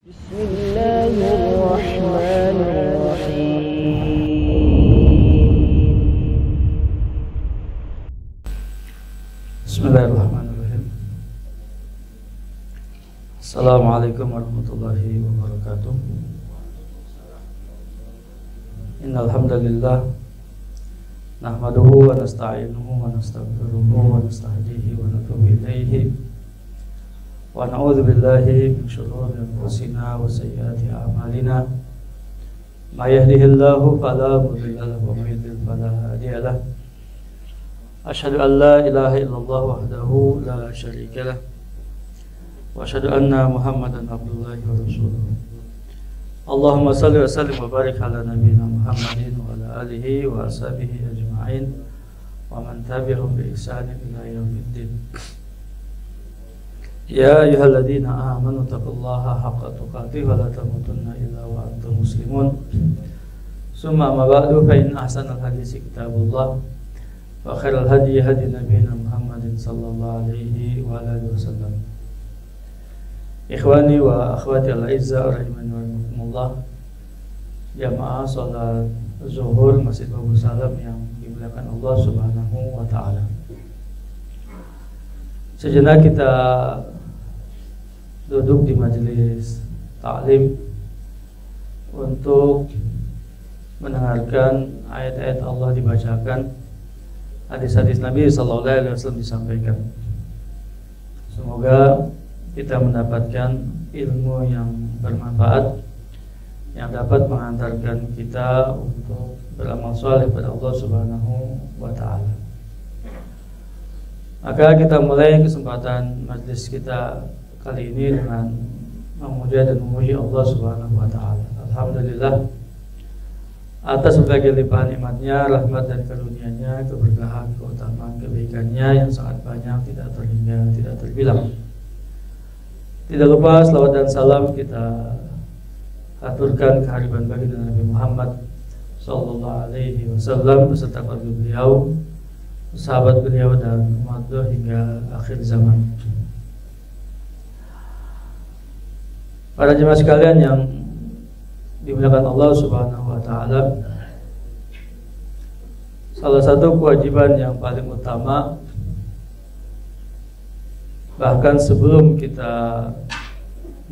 Bismillahirrahmanirrahim. Assalamualaikum warahmatullahi wabarakatuh. Innal hamdalillah nahmaduhu wa nasta'inuhu wa nastaghfiruhu wa nastahdihi wa natubu ilaihi wa na'udzu billahi min shururi anfusina wa sayyiati a'malina. May yahdihillahu fala mudilla lahu wa may yudlil fala hadiya lahu. Asyhadu an la ilaha illallah wahdahu la syarika lah wa asyhadu anna Muhammadan abdullahi wa rasuluh. Allahumma salli wa sallim wa barik ala nabiyyina Muhammadin wa ala alihi wa ashabihi ajma'in wa man tabi'ahum bi ihsanin ila yaumiddin. Ya ayyuhalladzina amanu taqullaha haqqa tuqatih wa la tamutunna illa wa antum muslimun. Summa amma ba'du fa in ahsanal haditsi kitabullah wa khairal hadi hadi nabiyina Muhammadin sallallahu alaihi wa alihi wasallam. Ikhwani wa akhwati al-aizza rahimani wa rahimakumullah. Jamaah salat zuhur Masjid Babu Salam yang dimuliakan Allah Subhanahu wa taala. Sejenak kita duduk di majelis ta'lim untuk mendengarkan ayat-ayat Allah dibacakan, hadis-hadis Nabi sallallahu alaihi wasallam disampaikan. Semoga kita mendapatkan ilmu yang bermanfaat yang dapat mengantarkan kita untuk beramal saleh pada Allah Subhanahu wa taala. Maka kita mulai kesempatan majlis kita kali ini dengan memuja dan memuji Allah Subhanahu wa taala. Alhamdulillah atas berbagai limpahan nikmatnya, rahmat dan karunia-Nya, keberkahan, keutamaan, kebaikannya yang sangat banyak, tidak terhingga, tidak terbilang. Tidak lupa selawat dan salam kita aturkan kehadiran baginda Nabi Muhammad sallallahu alaihi wasallam beserta keluarga beliau, sahabat beliau dan umat beliau hingga akhir zaman. Para jemaah sekalian yang dimuliakan Allah Subhanahu wa taala, salah satu kewajiban yang paling utama, bahkan sebelum kita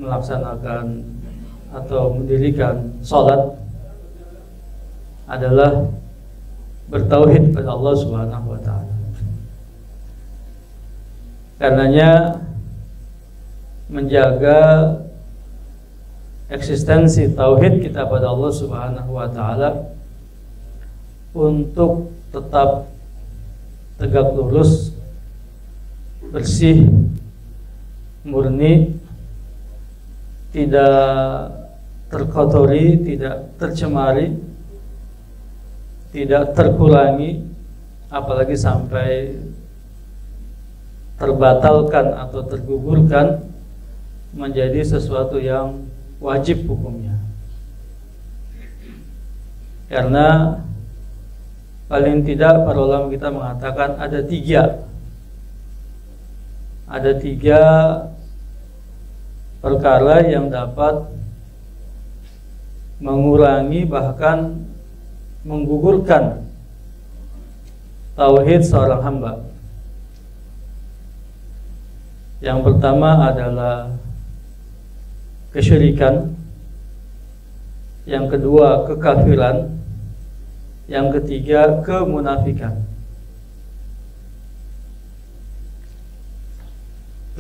melaksanakan atau mendirikan salat, adalah bertauhid pada Allah Subhanahu wa taala. Karenanya menjaga eksistensi tauhid kita pada Allah Subhanahu wa taala untuk tetap tegak lurus, bersih, murni, tidak terkotori, tidak tercemari, tidak terkurangi, apalagi sampai terbatalkan atau tergugurkan menjadi sesuatu yang wajib hukumnya. Karena paling tidak para ulama kita mengatakan ada tiga perkara yang dapat mengurangi bahkan menggugurkan tauhid seorang hamba. Yang pertama adalah kesyirikan, yang kedua kekafiran, yang ketiga kemunafikan.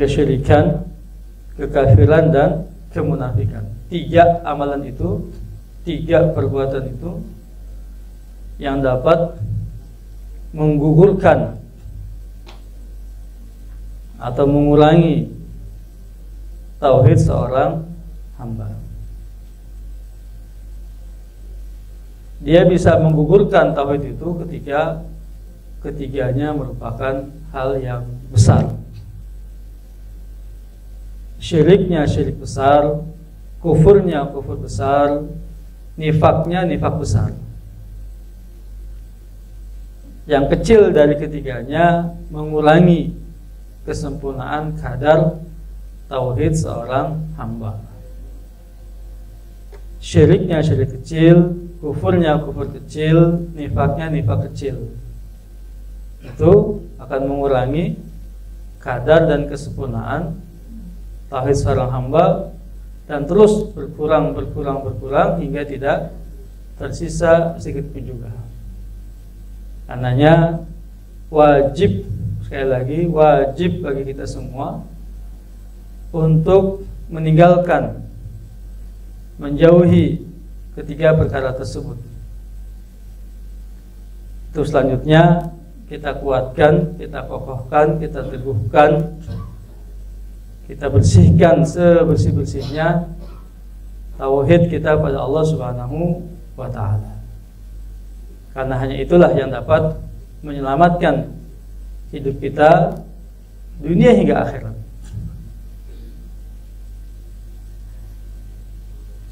Kesyirikan, kekafiran dan kemunafikan. Tiga amalan itu, tiga perbuatan itu yang dapat menggugurkan atau mengurangi tauhid seorang hamba. Dia bisa menggugurkan tauhid itu ketika ketiganya merupakan hal yang besar. Syiriknya syirik besar, kufurnya kufur besar, nifaknya nifak besar. Yang kecil dari ketiganya mengurangi kesempurnaan kadar tauhid seorang hamba. syiriknya syirik kecil, kufurnya kufur kecil, nifaknya nifak kecil. Itu akan mengurangi kadar dan kesempurnaan tauhid seorang hamba, dan terus berkurang hingga tidak tersisa sedikit pun juga. Karenanya wajib, sekali lagi wajib bagi kita semua untuk meninggalkan, menjauhi ketiga perkara tersebut. Terus selanjutnya kita kuatkan, kita kokohkan, kita teguhkan, kita bersihkan sebersih-bersihnya tauhid kita pada Allah Subhanahu wa ta'ala. Karena hanya itulah yang dapat menyelamatkan hidup kita dunia hingga akhirat.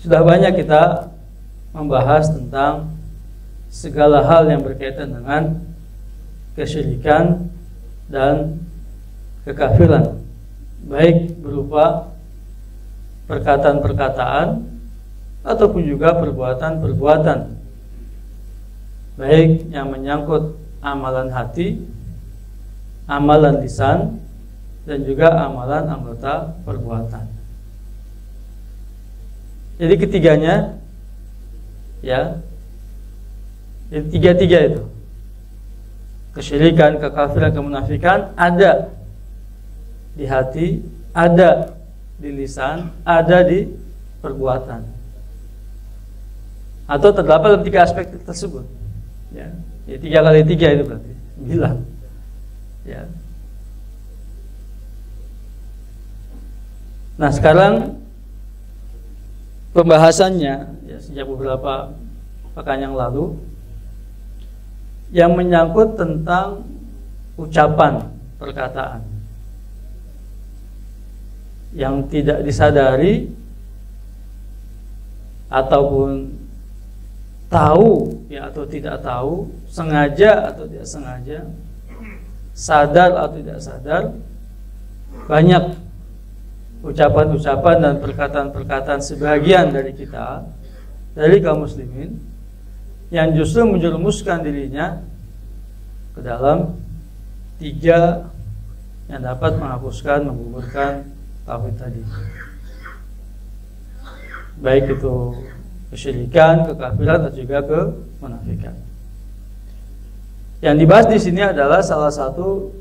Sudah banyak kita membahas tentang segala hal yang berkaitan dengan kesyirikan dan kekafiran, baik berupa perkataan-perkataan ataupun juga perbuatan-perbuatan, baik yang menyangkut amalan hati, amalan lisan, dan juga amalan anggota perbuatan. Jadi ketiganya, ya, jadi tiga-tiga itu, kesyirikan, kekafiran, kemunafikan, ada di hati, ada di lisan, ada di perbuatan, atau terdapat dalam tiga aspek tersebut. Ya, ya 3 kali 3 itu berarti 9. Ya. Nah sekarang pembahasannya, ya, sejak beberapa pekan yang lalu, yang menyangkut tentang ucapan, perkataan yang tidak disadari ataupun tahu, ya, atau tidak tahu, sengaja atau tidak sengaja, sadar atau tidak sadar, banyak ucapan-ucapan dan perkataan-perkataan sebagian dari kita, dari kaum muslimin, yang justru menjerumuskan dirinya ke dalam 3 yang dapat menghapuskan, menggugurkan tauhid tadi, baik itu kesyirikan, kekafiran, dan juga kemunafikan. Yang dibahas di sini adalah salah satu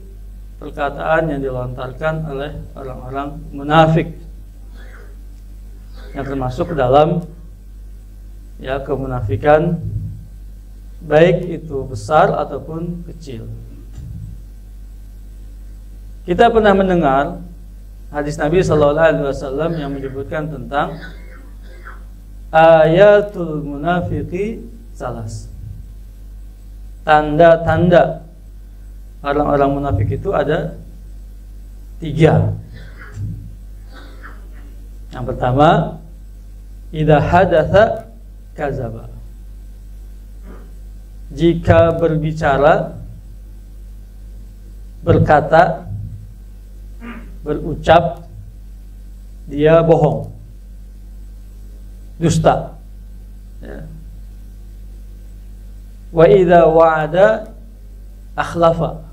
perkataan yang dilontarkan oleh orang-orang munafik, yang termasuk dalam, ya, kemunafikan, baik itu besar ataupun kecil. Kita pernah mendengar hadis Nabi SAW yang menyebutkan tentang ayatul munafiqi salas. Tanda-tanda orang-orang munafik itu ada 3. Yang pertama, idza hadatsa kadzaba. Jika berbicara, berkata, berucap, dia bohong, dusta, ya. Wa idza wa'ada akhlafa.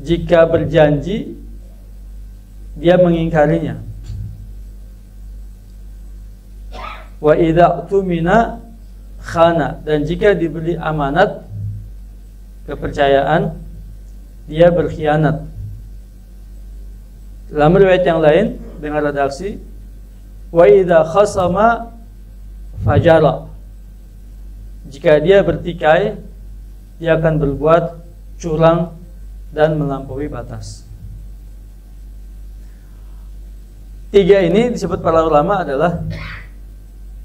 Jika berjanji, dia mengingkarinya. Wa idza tumina khana. Dan jika diberi amanat, kepercayaan, dia berkhianat. Dalam riwayat yang lain dengan redaksi wa idza khasama fajara. Jika dia bertikai, dia akan berbuat curang dan melampaui batas. 3 ini disebut para ulama adalah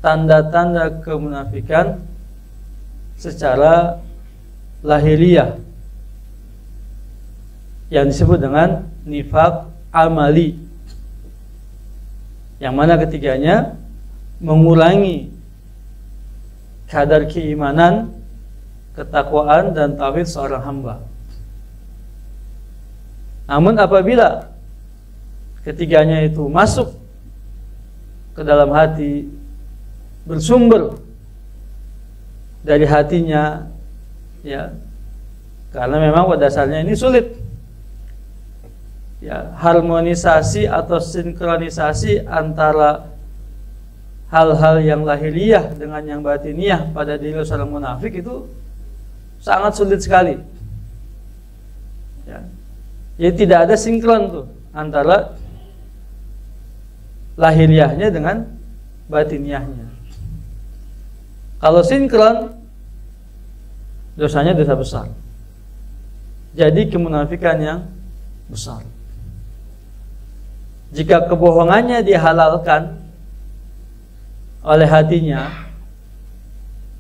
tanda-tanda kemunafikan secara lahiriah, yang disebut dengan nifaq amali, yang mana ketiganya mengurangi kadar keimanan, ketakwaan, dan tauhid seorang hamba. Namun apabila ketiganya itu masuk ke dalam hati, bersumber dari hatinya, ya, karena memang pada dasarnya ini sulit, ya, harmonisasi atau sinkronisasi antara hal-hal yang lahiriah dengan yang batiniah pada diri seorang munafik itu sangat sulit sekali, ya. Jadi tidak ada sinkron tuh antara lahiriahnya dengan batiniahnya. Kalau sinkron, dosanya dosa besar. Jadi kemunafikan yang besar. Jika kebohongannya dihalalkan oleh hatinya,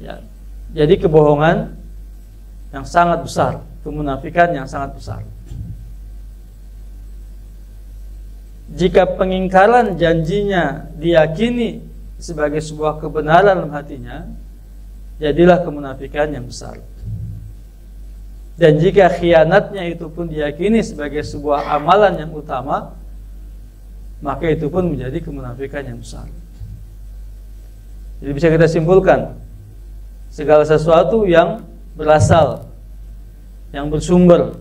ya, jadi kebohongan yang sangat besar, kemunafikan yang sangat besar. Jika pengingkaran janjinya diyakini sebagai sebuah kebenaran dalam hatinya, jadilah kemunafikan yang besar. Dan jika khianatnya itu pun diyakini sebagai sebuah amalan yang utama, maka itu pun menjadi kemunafikan yang besar. Jadi bisa kita simpulkan, segala sesuatu yang berasal, yang bersumber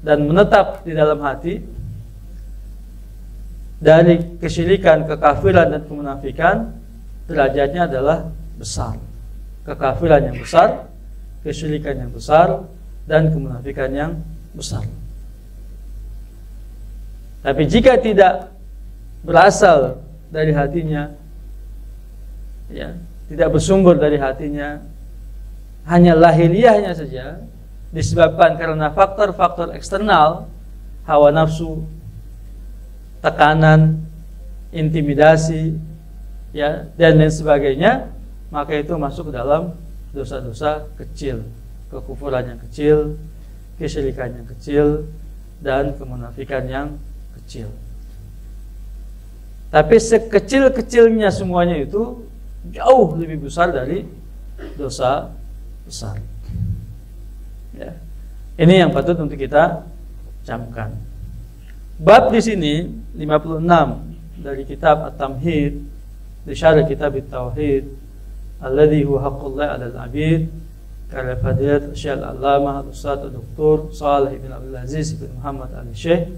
dan menetap di dalam hati dari kesyirikan, kekafiran dan kemunafikan, derajatnya adalah besar. Kekafiran yang besar, kesyirikan yang besar, dan kemunafikan yang besar. Tapi jika tidak berasal dari hatinya, ya, tidak bersumber dari hatinya, hanya lahiriahnya saja, disebabkan karena faktor-faktor eksternal, hawa nafsu, tekanan, intimidasi, ya, dan lain sebagainya, maka itu masuk ke dalam dosa-dosa kecil, kekufuran yang kecil, kesyirikan yang kecil, dan kemunafikan yang kecil. Tapi sekecil-kecilnya semuanya itu jauh lebih besar dari dosa besar, ya. Ini yang patut untuk kita camkan. Bab di sini 56 dari kitab At-Tamhid di syarah kitab At-Tauhid alladhi huwa haqqullah 'alal 'abid karya Fadilat Syekh Al-Allamah Ustaz Dr. Shalih bin Abdul Aziz bin Muhammad Al-Syekh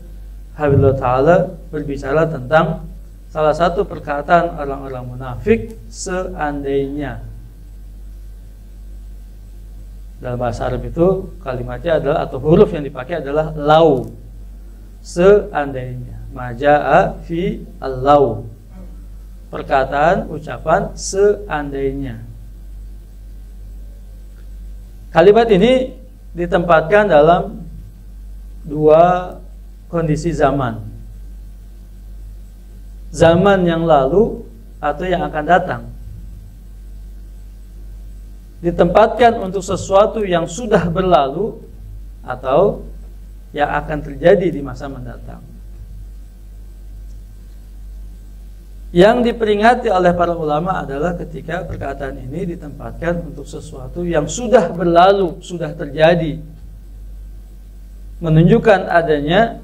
Habibullah Ta'ala berbicara tentang salah satu perkataan orang-orang munafik, seandainya. Dalam bahasa Arab itu kalimatnya adalah, atau huruf yang dipakai adalah lau, seandainya. Maja'a fi al-lau, perkataan, ucapan seandainya. Kalimat ini ditempatkan dalam dua kondisi zaman. Zaman yang lalu atau yang akan datang. Ditempatkan untuk sesuatu yang sudah berlalu atau yang akan terjadi di masa mendatang. Yang diperingati oleh para ulama adalah ketika perkataan ini ditempatkan untuk sesuatu yang sudah berlalu, sudah terjadi, menunjukkan adanya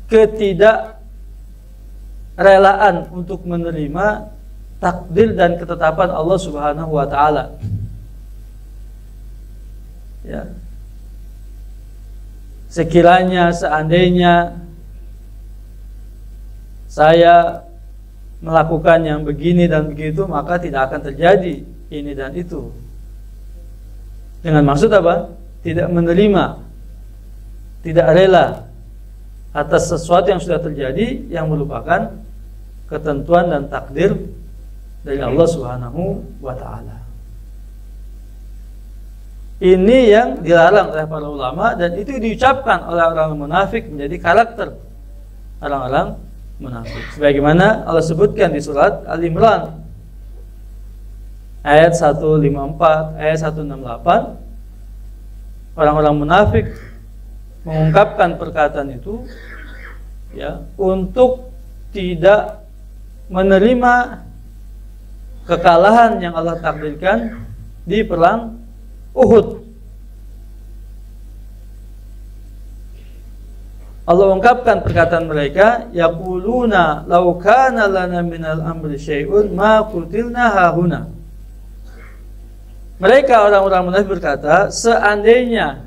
ketidakrelaan untuk menerima takdir dan ketetapan Allah Subhanahu wa Ta'ala, ya. Sekiranya, seandainya saya melakukan yang begini dan begitu, maka tidak akan terjadi ini dan itu. Dengan maksud apa? Tidak menerima, tidak rela atas sesuatu yang sudah terjadi, yang merupakan ketentuan dan takdir dari Allah Subhanahu wa Ta'ala. Ini yang dilarang oleh para ulama, dan itu diucapkan oleh orang munafik, menjadi karakter orang-orang munafik. Sebagaimana Allah sebutkan di surat Al-Imran ayat 154, ayat 168, orang-orang munafik mengungkapkan perkataan itu, ya, untuk tidak menerima kekalahan yang Allah takdirkan di perang Uhud. Allah ungkapkan perkataan mereka, yaquluna law kana lana minal amri syai'un ma qutilna hahuna. Mereka orang-orang munafik berkata, seandainya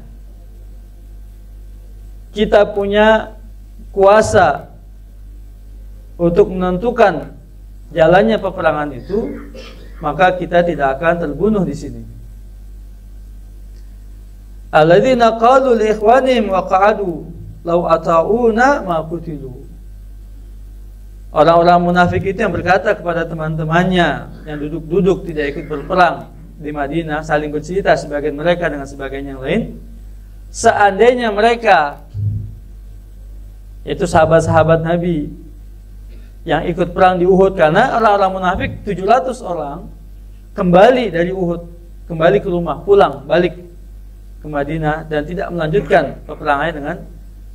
kita punya kuasa untuk menentukan jalannya peperangan itu, maka kita tidak akan terbunuh di sini. Alladzina qalu li ikhwanihim wa qa'adu law ata'una ma qutilu. Orang-orang munafik itu yang berkata kepada teman-temannya yang duduk-duduk tidak ikut berperang di Madinah, saling bercerita sebagian mereka dengan sebagian yang lain, seandainya mereka, yaitu sahabat-sahabat Nabi yang ikut perang di Uhud, karena orang-orang munafik 700 orang kembali dari Uhud, kembali ke rumah, pulang balik ke Madinah dan tidak melanjutkan peperangannya dengan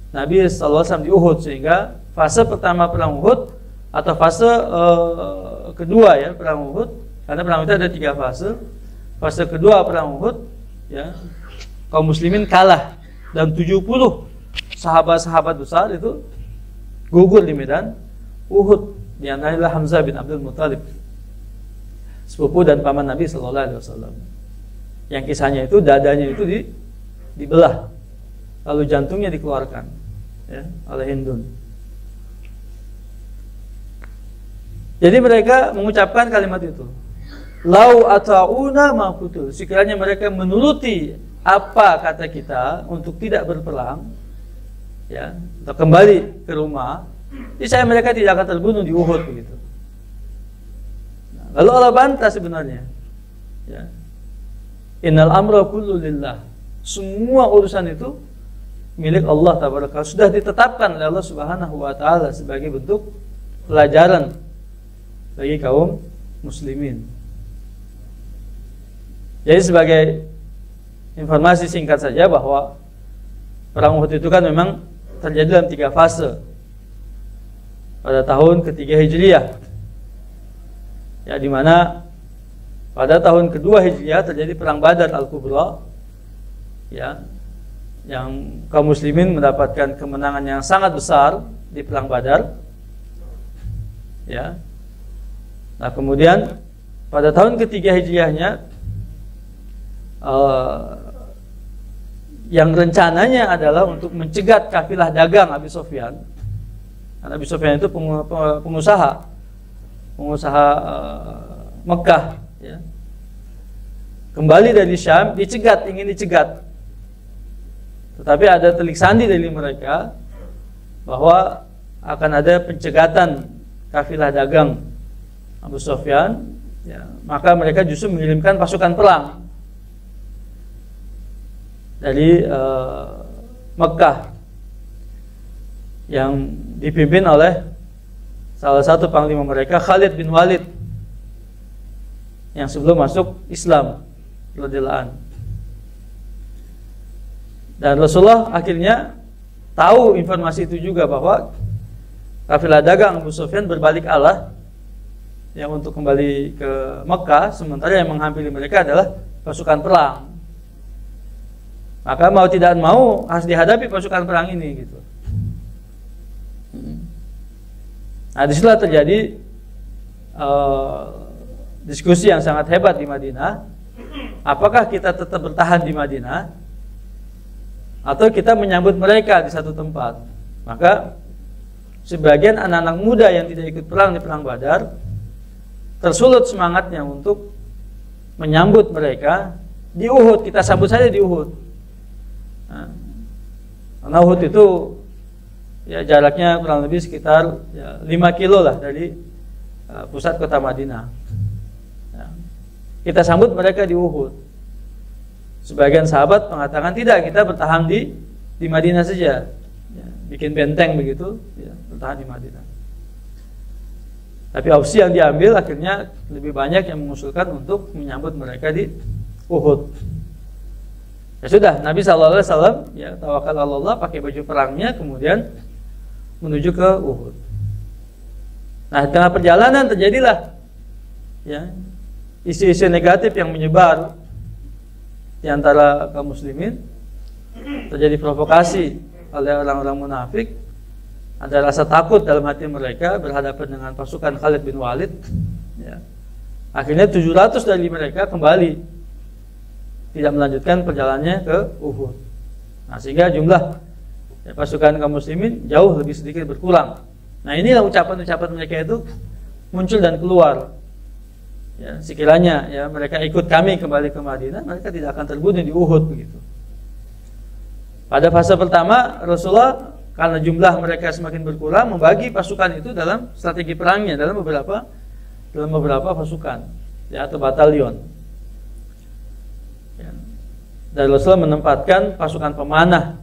Nabi SAW di Uhud, sehingga fase pertama perang Uhud atau fase kedua ya perang Uhud, karena perang itu ada 3 fase. Fase kedua perang Uhud ya, kaum muslimin kalah dan 70 sahabat-sahabat besar itu gugur di medan Uhud. Di antaranya Hamzah bin Abdul Muttalib, sepupu dan paman Nabi SAW. Yang kisahnya itu dadanya itu dibelah, lalu jantungnya dikeluarkan ya, oleh Hindun. Jadi mereka mengucapkan kalimat itu, lau ata'una ma qutul. Sekiranya mereka menuruti apa kata kita untuk tidak berperang ya, atau kembali ke rumah, niscaya mereka tidak akan terbunuh di Uhud begitu. Lalu Allah bantah sebenarnya ya, innal amra kullu lillah. Semua urusan itu milik Allah tabaraka, sudah ditetapkan oleh Allah Subhanahu wa taala sebagai bentuk pelajaran bagi kaum muslimin. Jadi sebagai informasi singkat saja bahwa perang Uhud itu kan memang terjadi dalam 3 fase. Pada tahun ketiga Hijriah ya, di mana pada tahun kedua Hijriah terjadi perang Badar Al-Kubra ya, yang kaum muslimin mendapatkan kemenangan yang sangat besar di perang Badar ya. Nah kemudian pada tahun ketiga Hijriahnya yang rencananya adalah untuk mencegat kafilah dagang Abi Sufyan. Abi Sufyan itu pengusaha Mekah ya. Kembali dari Syam, ingin dicegat. Tetapi ada telik sandi dari mereka bahwa akan ada pencegatan kafilah dagang Abu Sufyan ya, maka mereka justru mengirimkan pasukan perang dari Mekah yang dipimpin oleh salah satu panglima mereka, Khalid bin Walid, yang sebelum masuk Islam radhiyallahu anhu. Dan Rasulullah akhirnya tahu informasi itu juga, bahwa kafilah dagang Abu Sufyan berbalik arah yang untuk kembali ke Mekah, sementara yang menghampiri mereka adalah pasukan perang. Maka mau tidak mau harus dihadapi pasukan perang ini gitu. Nah, disitulah terjadi diskusi yang sangat hebat di Madinah. Apakah kita tetap bertahan di Madinah atau kita menyambut mereka di satu tempat? Maka sebagian anak-anak muda yang tidak ikut perang di perang Badar tersulut semangatnya untuk menyambut mereka di Uhud. Kita sambut saja di Uhud. Nah, karena Uhud itu ya jaraknya kurang lebih sekitar 5 kilo lah dari pusat kota Madinah. Nah, kita sambut mereka di Uhud. Sebagian sahabat mengatakan tidak, kita bertahan di Madinah saja, ya, bikin benteng begitu, ya, bertahan di Madinah. Tapi opsi yang diambil akhirnya lebih banyak yang mengusulkan untuk menyambut mereka di Uhud. Ya sudah, Nabi SAW ya tawakal Allah, pakai baju perangnya, kemudian menuju ke Uhud. Nah, di tengah perjalanan terjadilah ya isu-isu negatif yang menyebar di antara kaum muslimin. Terjadi provokasi oleh orang-orang munafik Ada rasa takut dalam hati mereka berhadapan dengan pasukan Khalid bin Walid. Ya. Akhirnya 700 dari mereka kembali, tidak melanjutkan perjalanannya ke Uhud. Nah, sehingga jumlah pasukan kaum muslimin jauh lebih sedikit berkurang. Nah, inilah ucapan-ucapan mereka itu muncul dan keluar. Ya, sekiranya ya mereka ikut kami kembali ke Madinah, mereka tidak akan terbunuh di Uhud begitu. Pada fase pertama, Rasulullah karena jumlah mereka semakin berkurang, membagi pasukan itu dalam strategi perangnya dalam beberapa pasukan ya, atau batalion. Ya. Dan Rasulullah menempatkan pasukan pemanah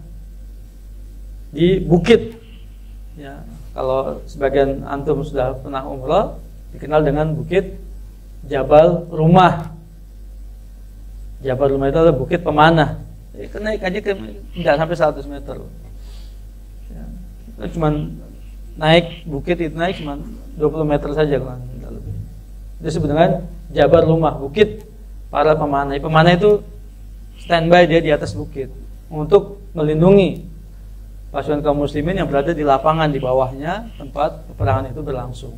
di bukit. Ya, kalau sebagian antum sudah pernah umrah, dikenal dengan bukit Jabal Rumah. Jabal Rumah itu adalah bukit pemanah. Kenaikannya tidak sampai 100 meter. Ya, cuma naik bukit itu naik cuma 20 meter saja kan. Itu disebut dengan Jabal Rumah, bukit para pemanah. Pemanah itu standby dia di atas bukit untuk melindungi pasukan kaum muslimin yang berada di lapangan di bawahnya tempat peperangan itu berlangsung.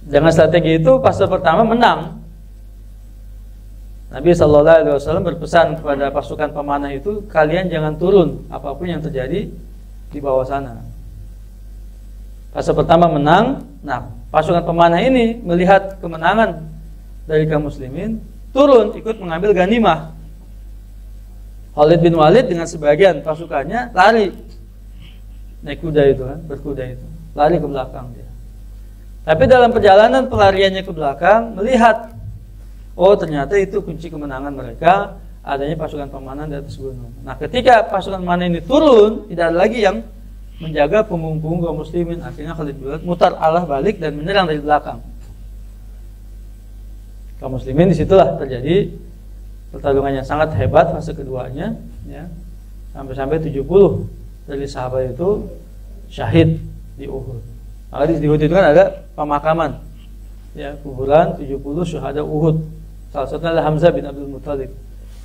Dengan strategi itu fase pertama menang. Nabi SAW berpesan kepada pasukan pemanah itu, kalian jangan turun apapun yang terjadi di bawah sana. Fase pertama menang. Nah, pasukan pemanah ini melihat kemenangan dari kaum muslimin, turun ikut mengambil ghanimah. Khalid bin Walid dengan sebagian pasukannya lari, naik kuda itu kan, berkuda itu, lari ke belakang dia. Tapi dalam perjalanan pelariannya ke belakang, melihat, oh ternyata itu kunci kemenangan mereka, adanya pasukan pemanah di atas gunung. Nah, ketika pasukan pemanah ini turun, tidak ada lagi yang menjaga punggung-punggung kaum muslimin. Akhirnya Khalid bin Walid mutar arah balik dan menyerang dari belakang. Kaum muslimin disitulah terjadi pertarungannya sangat hebat fase keduanya, ya, sampai 70 dari sahabat itu syahid di Uhud. Maka di Uhud itu kan ada pemakaman, ya, kuburan 70 syuhada Uhud. Salah satunya adalah Hamzah bin Abdul Muthalib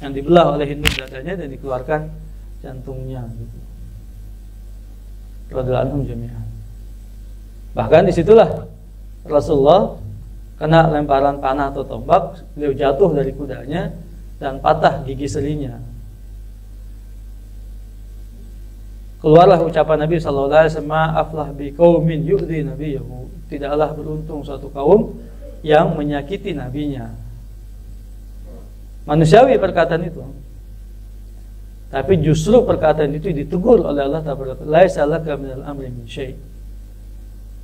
yang dibelah oleh Hindu dadanya dan dikeluarkan jantungnya. Gitu. Radhiyallahu anhum jami'an. Bahkan disitulah Rasulullah kena lemparan panah atau tombak, beliau jatuh dari kudanya dan patah gigi selinya. Keluarlah ucapan Nabi SAW, aflah bi qaumin yu'dhi nabiyahu. Tidaklah beruntung suatu kaum yang menyakiti nabinya. Manusiawi perkataan itu, tapi justru perkataan itu ditegur oleh Allah Ta'ala. Laisa laka minal amri min syai',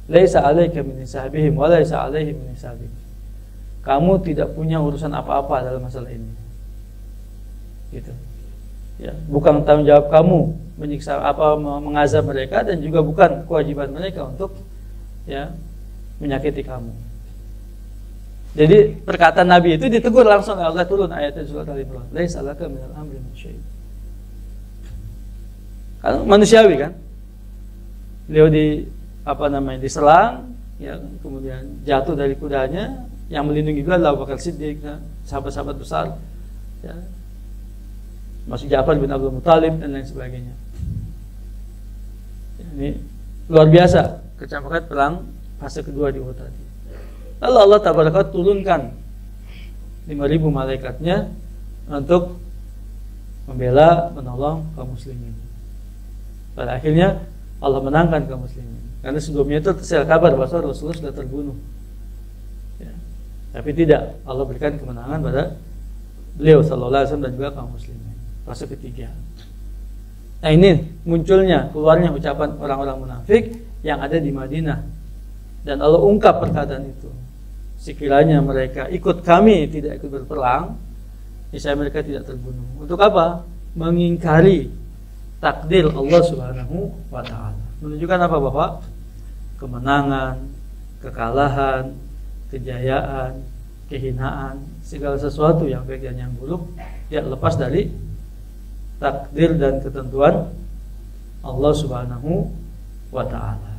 laisa 'alaika min hisabihim wa laisa 'alaihim min hisabik. Kamu tidak punya urusan apa-apa dalam masalah ini. Gitu. Ya, bukan tanggung jawab kamu menyiksa mengazab mereka, dan juga bukan kewajiban mereka untuk ya menyakiti kamu. Jadi perkataan Nabi itu ditegur langsung oleh Allah, turun ayat surat Al-Imran. Laisa laka minal amri min syai'. Kan manusiawi kan? Beliau diserang, ya, kemudian jatuh dari kudanya. Yang melindungi beliau adalah Abu Bakar Siddiq, ya, sahabat-sahabat besar, ya, masih Ja'far bin Abdul Muthalib dan lain sebagainya. Ini luar biasa kecamatan perang fase kedua di Uhud tadi. Lalu Allah Tabaraka turunkan 5.000 malaikatnya untuk membela, menolong kaum muslimin. Pada akhirnya Allah menangkan kaum muslimin. Karena sebelumnya itu tersiar kabar bahwa Rasulullah sudah terbunuh. Ya. Tapi tidak, Allah berikan kemenangan pada beliau sallallahu alaihi wasallam dan juga kaum muslimin. Fase ketiga. Nah, ini munculnya, keluarnya ucapan orang-orang munafik yang ada di Madinah. Dan Allah ungkap perkataan itu. Sekiranya mereka ikut kami, tidak ikut berperang, niscaya mereka tidak terbunuh. Untuk apa? Mengingkari takdir Allah Subhanahu wa ta'ala. Menunjukkan apa, Bapak? Kemenangan, kekalahan, kejayaan, kehinaan, segala sesuatu yang baik dan yang buruk, ya, lepas dari takdir dan ketentuan Allah Subhanahu wa ta'ala.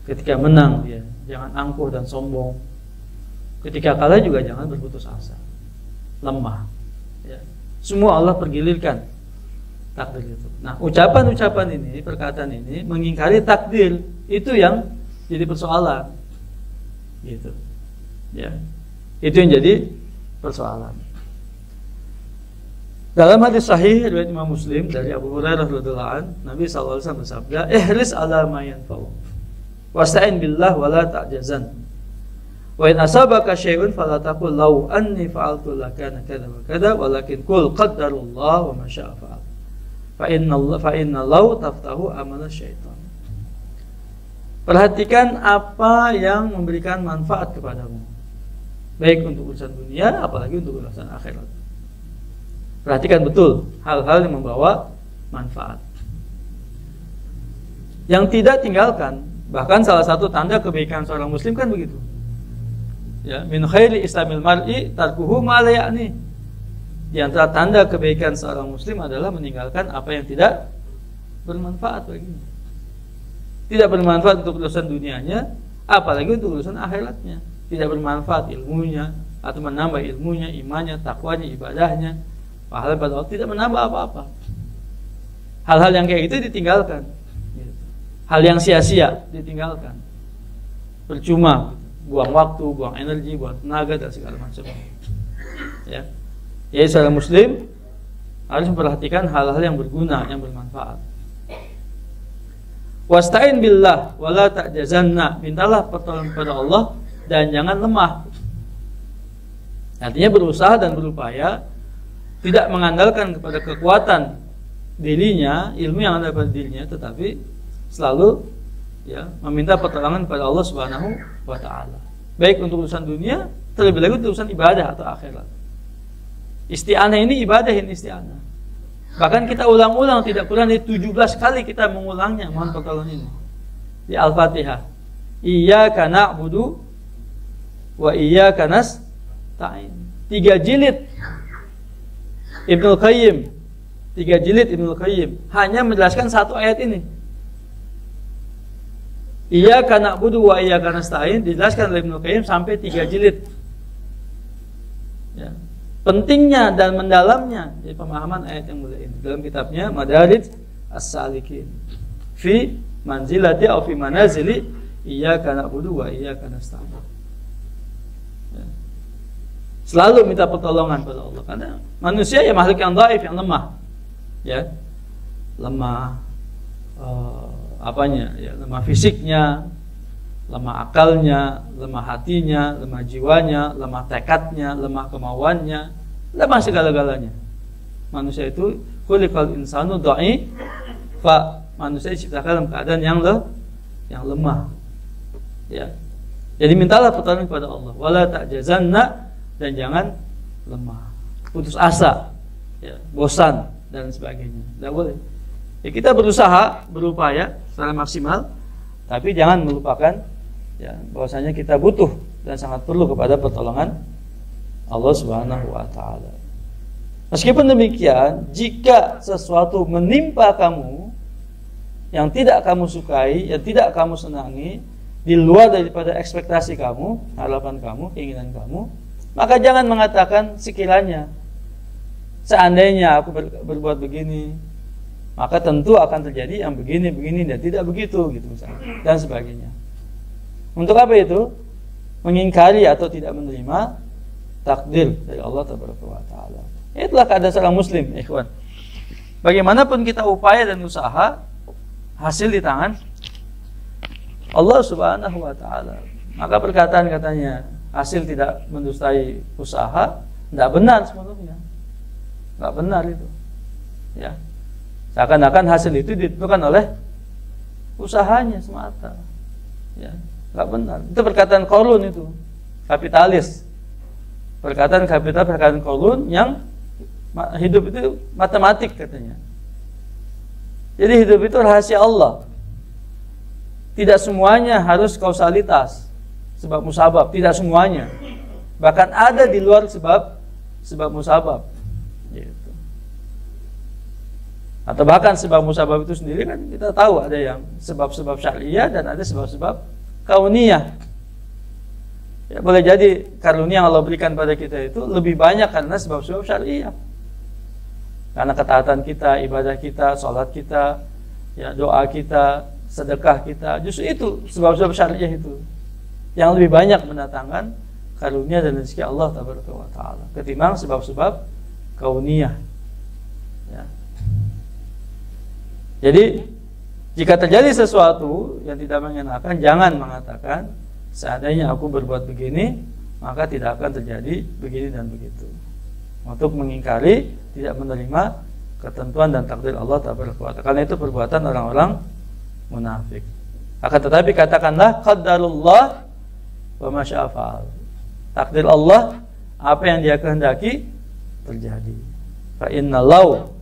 Ketika menang dia jangan angkuh dan sombong. Ketika kalah juga jangan berputus asa, lemah, ya. Semua Allah pergilirkan takdir itu. Nah, ucapan-ucapan ini, perkataan ini mengingkari takdir, itu yang jadi persoalan. Gitu. Ya. Itu yang jadi persoalan. Dalam hadis sahih riwayat Imam Muslim dari Abu Hurairah radhiyallahu anhu, Nabi sallallahu alaihi wasallam bersabda, "Ihris ala ma yanfa'u. Wasta'in billah wa la ta'jazan. Wa in asabaka syai'un fala taqul law anni fa'altu lakana kadza wa kadza, walakin qul qaddarullah wa ma syaa fa'al. Fa inna law taftahu amala syaitan." Perhatikan apa yang memberikan manfaat kepadamu, baik untuk urusan dunia apalagi untuk urusan akhirat. Perhatikan betul hal-hal yang membawa manfaat. Yang tidak tinggalkan. Bahkan salah satu tanda kebaikan seorang muslim kan begitu. Ya, min khairi islamil mar'i tarkuhu ma la ya'ni. Di antara tanda kebaikan seorang muslim adalah meninggalkan apa yang tidak bermanfaat baginya. Tidak bermanfaat untuk urusan dunianya, apalagi untuk urusan akhiratnya. Tidak bermanfaat ilmunya atau menambah ilmunya, imannya, takwanya, ibadahnya, pahala pada Allah, tidak menambah apa-apa. Hal-hal yang kayak gitu ditinggalkan. Hal yang sia-sia ditinggalkan. Percuma, buang waktu, buang energi, buang tenaga dan segala macam. Ya. Jadi seorang muslim harus memperhatikan hal-hal yang berguna, yang bermanfaat. Wasta'in billah wala ta'jazanna. Mintalah pertolongan kepada Allah dan jangan lemah. Artinya berusaha dan berupaya, tidak mengandalkan kepada kekuatan dirinya, ilmu yang ada pada dirinya, tetapi selalu ya meminta pertolongan kepada Allah Subhanahu wa taala. Baik untuk urusan dunia, terlebih lagi untuk urusan ibadah atau akhirat. Isti'anah ini ibadah ini isti'anah. Bahkan kita ulang-ulang, tidak kurang dari 17 kali kita mengulangnya mohon pertolongan ini. Di Al-Fatihah. Iyyaka na'budu wa iyyaka nasta'in. 3 jilid Ibnul Qayyim, 3 jilid Ibnul Qayyim hanya menjelaskan satu ayat ini. Iyyaka na'budu wa iyyaka nasta'in dijelaskan oleh Ibnul Qayyim sampai 3 jilid. Ya. Pentingnya dan mendalamnya jadi pemahaman ayat yang mulia ini dalam kitabnya Madarij As-Salikin fi manzilati aw fi manazili iyyaka na'budu wa iyyaka nasta'in. Ya. Selalu minta pertolongan pada Allah karena manusia ya makhluk yang dhaif, yang lemah. Ya. Lemah lemah fisiknya, lemah akalnya, lemah hatinya, lemah jiwanya, lemah tekadnya, lemah kemauannya, lemah segala-galanya. Manusia itu khuliqal insanu dha'ifa. Manusia diciptakan dalam keadaan yang lemah. Ya. Jadi mintalah pertolongan kepada Allah. Wala ta'jazanna, dan jangan lemah, putus asa, ya, bosan dan sebagainya. Tidak boleh. Ya, kita berusaha, berupaya secara maksimal, tapi jangan melupakan ya bahwasanya kita butuh dan sangat perlu kepada pertolongan Allah Subhanahu wa taala. Meskipun demikian, jika sesuatu menimpa kamu yang tidak kamu sukai, yang tidak kamu senangi, di luar daripada ekspektasi kamu, harapan kamu, keinginan kamu, maka jangan mengatakan sekiranya seandainya aku berbuat begini, maka tentu akan terjadi yang begini dan tidak begitu gitu misalnya, dan sebagainya. Untuk apa itu? Mengingkari atau tidak menerima takdir dari Allah Taala. Itulah keadaan seorang muslim, ikhwan. Bagaimanapun kita upaya dan usaha, hasil di tangan Allah Subhanahu wa taala. Maka perkataan katanya hasil tidak mendustai usaha, tidak benar sepenuhnya. Tidak benar itu. Ya. Seakan-akan hasil itu ditentukan oleh usahanya semata. Ya, enggak benar. Itu perkataan Qarun itu, kapitalis. Perkataan Qarun yang hidup itu matematik katanya. Jadi hidup itu rahasia Allah. Tidak semuanya harus kausalitas, sebab musabab, tidak semuanya. Bahkan ada di luar sebab musabab. Atau bahkan sebab musabab itu sendiri kan kita tahu ada yang sebab-sebab syariah dan ada sebab-sebab kauniyah. Ya, boleh jadi karunia yang Allah berikan pada kita itu lebih banyak karena sebab-sebab syariah. Karena ketaatan kita, ibadah kita, sholat kita, ya doa kita, sedekah kita, justru itu sebab-sebab syariah itu yang lebih banyak mendatangkan karunia dan rezeki Allah Tabaraka wa Ta'ala ketimbang sebab-sebab kauniyah. Ya. Jadi jika terjadi sesuatu yang tidak mengenakan, jangan mengatakan seandainya aku berbuat begini maka tidak akan terjadi begini dan begitu. Untuk mengingkari, tidak menerima ketentuan dan takdir Allah Tabaraka wa Ta'ala. Karena itu perbuatan orang-orang munafik. Akan tetapi katakanlah qadarullah wa ma syaa fa'al. Takdir Allah, apa yang Dia kehendaki terjadi. Fa inna law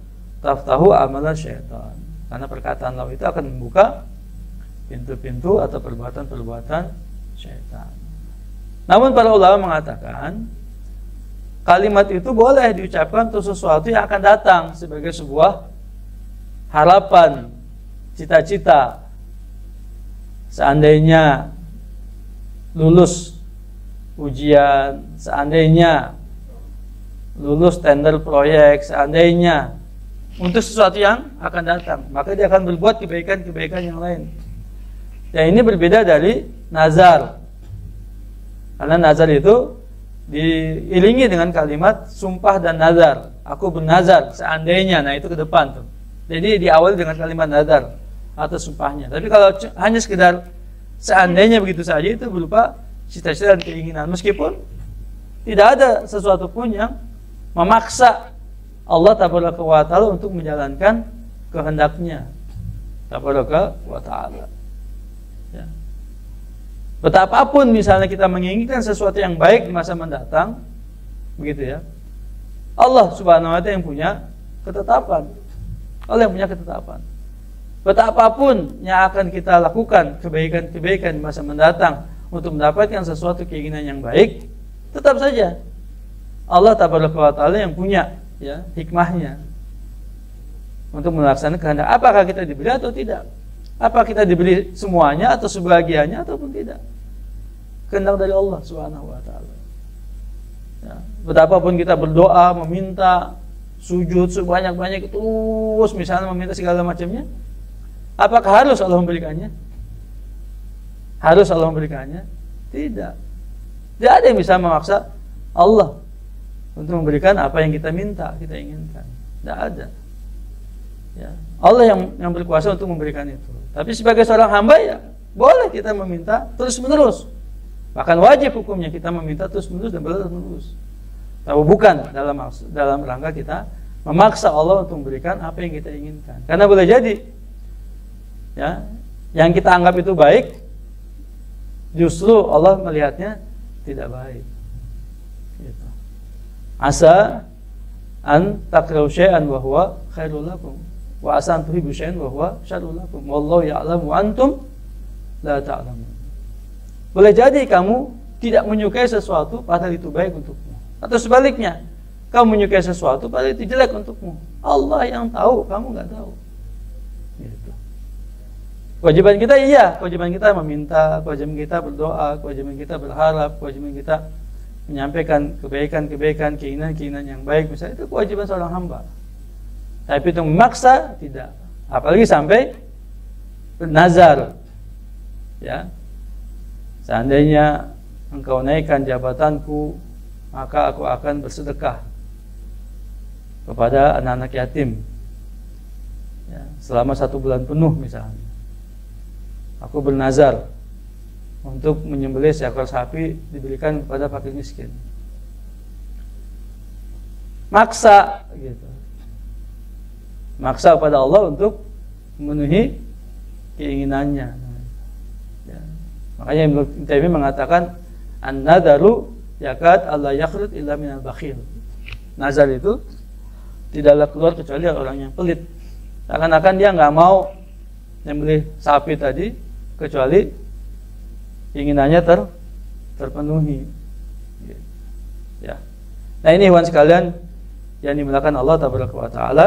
taftahu amalan syaitan. Karena perkataan law itu akan membuka pintu-pintu atau perbuatan-perbuatan syaitan. Namun para ulama mengatakan kalimat itu boleh diucapkan untuk sesuatu yang akan datang sebagai sebuah harapan, cita-cita. Seandainya lulus ujian, seandainya lulus tender proyek, seandainya untuk sesuatu yang akan datang, maka dia akan berbuat kebaikan-kebaikan yang lain. Dan ini berbeda dari nazar. Karena nazar itu diiringi dengan kalimat sumpah dan nazar. Aku bernazar seandainya, nah itu ke depan tuh. Jadi diawali dengan kalimat nazar atau sumpahnya. Tapi kalau hanya sekedar seandainya begitu saja, itu berupa cita-cita dan keinginan. Meskipun tidak ada sesuatu pun yang memaksa Allah Tabaraka wa Ta'ala untuk menjalankan kehendaknya Tabaraka wa Ta'ala. Ya. Betapapun misalnya kita menginginkan sesuatu yang baik di masa mendatang, begitu ya, Allah Subhanahu wa Ta'ala yang punya ketetapan. Allah yang punya ketetapan. Betapapun yang akan kita lakukan kebaikan-kebaikan di masa mendatang untuk mendapatkan sesuatu keinginan yang baik, tetap saja Allah Tabaraka wa Ta'ala yang punya ya hikmahnya untuk melaksanakan kehendak. Apakah kita diberi atau tidak? Apa kita diberi semuanya atau sebagiannya ataupun tidak? Kehendak dari Allah Subhanahu wa Ta'ala. Ya, betapapun kita berdoa, meminta, sujud sebanyak-banyak terus misalnya meminta segala macamnya, apakah harus Allah memberikannya? Harus Allah memberikannya? Tidak. Tidak ada yang bisa memaksa Allah untuk memberikan apa yang kita minta, kita inginkan. Tidak ada. Ya, Allah yang berkuasa untuk memberikan itu. Tapi sebagai seorang hamba ya boleh kita meminta terus-menerus. Bahkan wajib hukumnya kita meminta terus-menerus dan terus-menerus. Tapi bukan dalam rangka kita memaksa Allah untuk memberikan apa yang kita inginkan. Karena boleh jadi ya, yang kita anggap itu baik justru Allah melihatnya tidak baik. Gitu. Asa an takrahu syai'an wa huwa khairul lakum wa asa an tuhibbu syai'an wa huwa syarrul lakum wallahu ya'lamu wa antum la ta'lamun. Boleh jadi kamu tidak menyukai sesuatu padahal itu baik untukmu, atau sebaliknya kamu menyukai sesuatu padahal itu jelek untukmu. Allah yang tahu, kamu nggak tahu. Gitu. Kewajiban kita kewajiban kita meminta, kewajiban kita berdoa, kewajiban kita berharap, kewajiban kita menyampaikan kebaikan-kebaikan, keinginan-keinginan yang baik, misalnya itu kewajiban seorang hamba. Tapi itu memaksa tidak. Apalagi sampai bernazar. Ya. Seandainya engkau naikkan jabatanku, maka aku akan bersedekah kepada anak-anak yatim ya, selama 1 bulan penuh misalnya. Aku bernazar untuk menyembelih seekor sapi diberikan kepada fakir miskin. Maksa gitu. Maksa kepada Allah untuk memenuhi keinginannya. Ya. Makanya Ibnu Taimiyah mengatakan an-nadaru yakad Allah yakhrud illa minal bakhil. Nazar itu tidaklah keluar kecuali orang yang pelit. Seakan-akan dia nggak mau menyembelih sapi tadi kecuali keinginannya terpenuhi. Ya. Nah ini ikhwan sekalian yang dimuliakan Allah Tabaraka wa Ta'ala,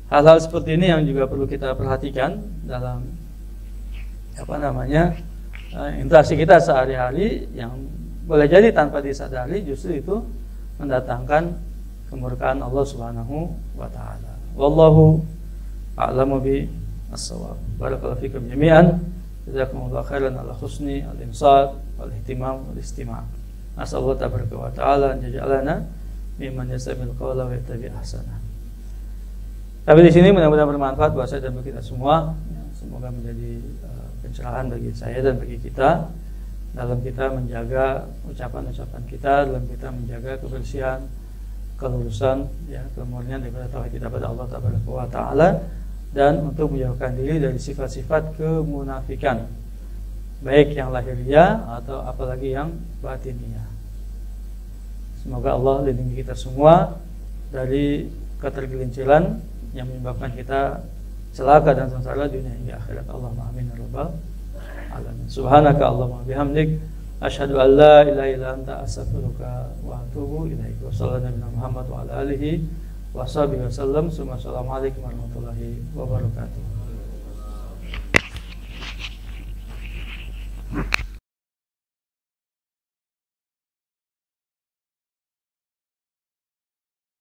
hal-hal seperti ini yang juga perlu kita perhatikan dalam interaksi kita sehari-hari, yang boleh jadi tanpa disadari justru itu mendatangkan kemurkaan Allah Subhanahu wa Ta'ala. Wallahu a'lamu bis-shawab. Barakallahu fikum jami'an. Jazakumullahu khairan ala husni al-insat wal ihtimam wal istima'. Nasallahu tabaraka wa ta'ala an yaj'alana mimman yastami'ul qawla wa yattabi' ahsana. Tapi di sini mudah-mudahan bermanfaat buat saya dan bagi kita semua. Semoga menjadi pencerahan bagi saya dan bagi kita dalam kita menjaga ucapan-ucapan kita, dalam kita menjaga kebersihan, kelurusan, ya, kemurnian daripada tauhid kita pada Allah Taala, dan untuk menjauhkan diri dari sifat-sifat kemunafikan, baik yang lahiriah atau apalagi yang batiniah. Semoga Allah lindungi kita semua dari ketergelinciran yang menyebabkan kita celaka dan sengsara dunia hingga akhirat. Allahumma amin ya rabbal alamin. Subhanaka Allahumma bihamdik asyhadu an la ilaha illa anta astaghfiruka wa atubu ilaik. Wassallallahu Muhammad wa ala alihi wa sahbihi wasallam. Assalamualaikum warahmatullahi wabarakatuh.